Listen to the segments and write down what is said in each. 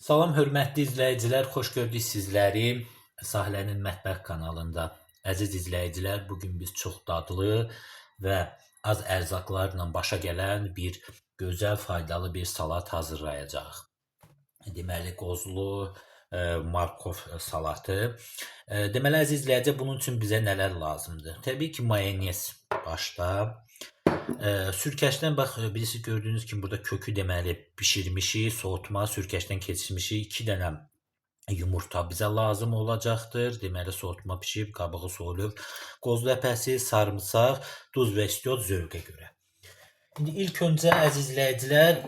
Salam hörmətli izləyicilər, xoş gördük sizləri Sahilənin Mətbəx kanalında. Əziz izləyicilər, bugün biz çox dadlı və az ərzaqlarla başa gələn bir gözəl, faydalı bir salat hazırlayacağıq. Deməli, qozlu markov salatı. Deməli, əziz izləyicilər, bunun üçün bizə nələr lazımdır? Təbii ki, mayonez başda. Sürkəçdən bax, birisi gördüyünüz kimi burada kökü deməli bişirmişik, soğutma, sürkəçdən keçirmişik. 2 dənə yumurta bizə lazım olacaqdır. Deməli, soğutma pişib, qabığı soyulub. Qoz ləpəsi, sarımsaq, duz və istiot zövqə görə. İndi ilk öncə əziz izləyicilər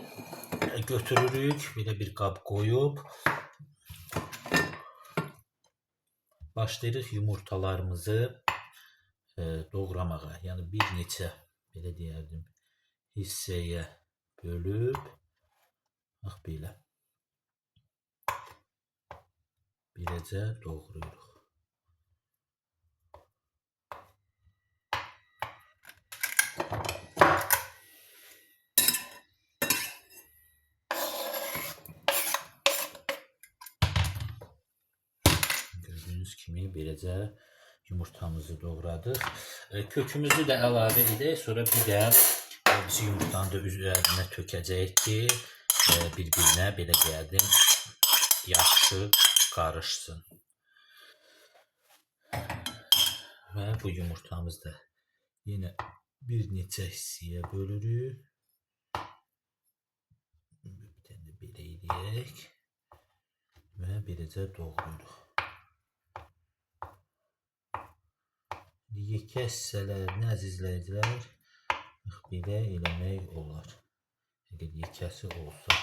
götürürük, belə bir qab qoyub başlayırıq yumurtalarımızı doğramağa. Yəni bir neçə, belə deyərdim, hissəyə bölüb, bax belə, birəcə doğrayırıq. Gördüyünüz kimi beləcə yumurtamızı doğradıq. Kökümüzü də əlavə edək. Sonra bir də biz yumurtanı da üzərinə tökəcəyik ki, bir-birinə belə deyərdim, yaxşı qarışsın. Və bu yumurtamızı da yenə bir neçə hissəyə bölürük. Bir dənə belə edək və beləcə doğrayırıq. Yekə hissələrini əziz izləyicilər belə eləmək olar. Əgər yekəsi olsa.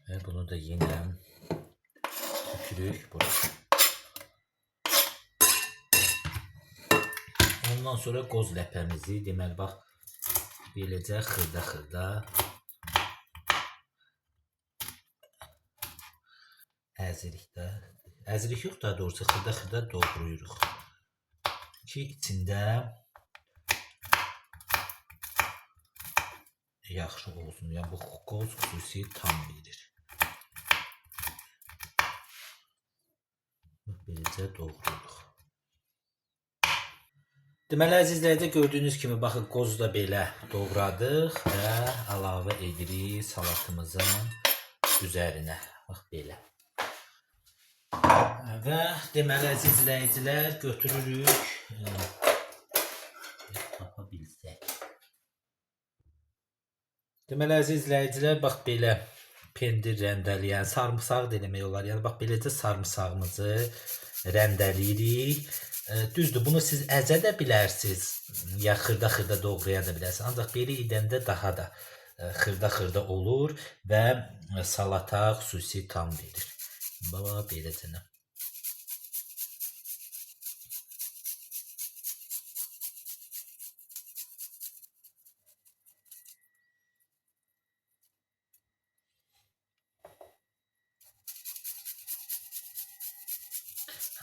Və bunu da yenə tökürük buraya. Ondan sonra qoz ləpəmizi, deməli bax, beləcə xırda-xırda əzirik yox, daha doğrusu xırda-xırda doğrayırıq ki, içində yaxşı olsun. Yəni bu qoz xüsusi tam verir. Beləcə doğrayırıq. Deməli, əziz izləyicilər, gördüyünüz kimi baxın, qozu da belə doğradıq və əlavə edirik salatımızın üzərinə. Bax belə. Və deməli, əziz izləyicilər, götürürük, tapa bilsək. Deməli, əziz izləyicilər, bax belə pendir rəndələyən, sarımsaq demək olar. Yəni, bax beləcə sarımsağımızı rəndələyirik. Düzdür, bunu siz əzə də bilərsiniz, ya xırda-xırda doğraya da bilərsiniz. Ancaq belə edəndə daha da xırda-xırda olur və salata xüsusi tam verir. Bax, beləcə.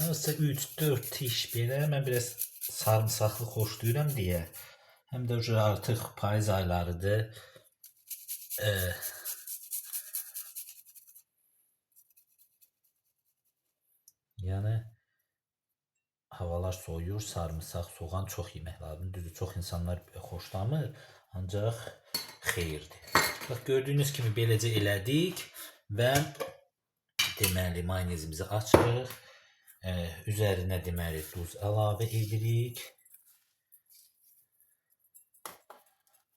Hansısa 3-4 tiş belə, mən biraz sarımsaqlı xoşlayıram deyə, həm də artıq payız aylarıdır. Yəni, havalar soyuyur, sarımsaq, soğan çox yemək lazımdır. Düzdür, çox insanlar xoşlamır, ancaq xeyirdir. Bax, gördüyünüz kimi beləcə elədik və deməli, mayonezimizi açırıq. Üzərinə deməli duz əlavə edirik.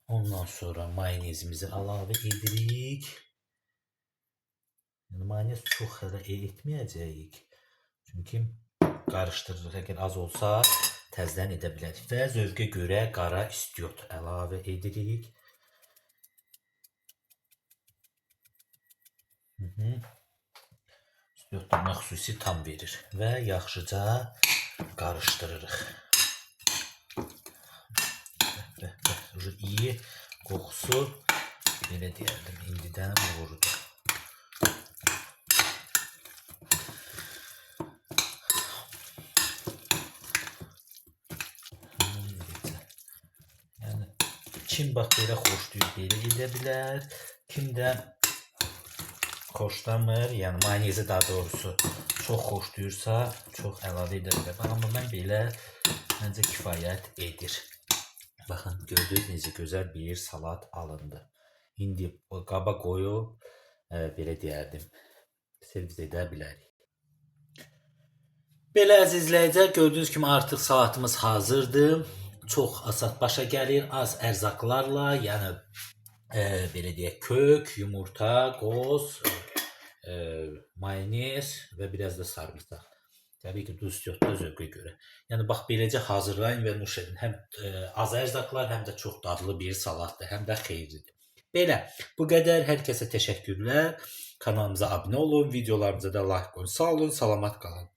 Ondan sonra mayonezimizi əlavə edirik. Yəni, mayonez çox hələ etməyəcəyik. Çünki qarışdırırıq. Əgər az olsa təzədən edə bilərik. Və zövqə görə qara istiot əlavə edirik. İstiotlarına xüsusi tam verir və yaxşıca qarışdırırıq. İyi qoxusu, belə deyərdim, indidən vurdu. Yəni, Kim bax belə xoşlayır, belə edə bilər. Kim də xoşlamır, yəni mayonezi daha doğrusu çox xoşlayırsa, çox əlavə edə bilər. Amma mən belə məncə kifayət edir. Baxın, gördünüz necə gözəl bir salat alındı. İndi qaba qoyub belə deyərdim, servis edə bilərik. Belə əziz izləyicilər, gördüyünüz kimi artıq salatımız hazırdır. Çox asan başa gəlir, az ərzaqlarla, yəni belə deyək, kök, yumurta, qoz, mayonez və biraz da sarımsaq. Təbii ki, duz yox da zövqə görə. Yəni bax beləcə hazırlayın və nuş edin. Həm az ərzaqlar, həm də çox dadlı bir salatdır, həm də xeyirlidir. Belə, bu qədər. Hər kəsə təşəkkürlər. Kanalımıza abunə olun, videolarımıza da like qoyun. Sağ olun, salamat qalın.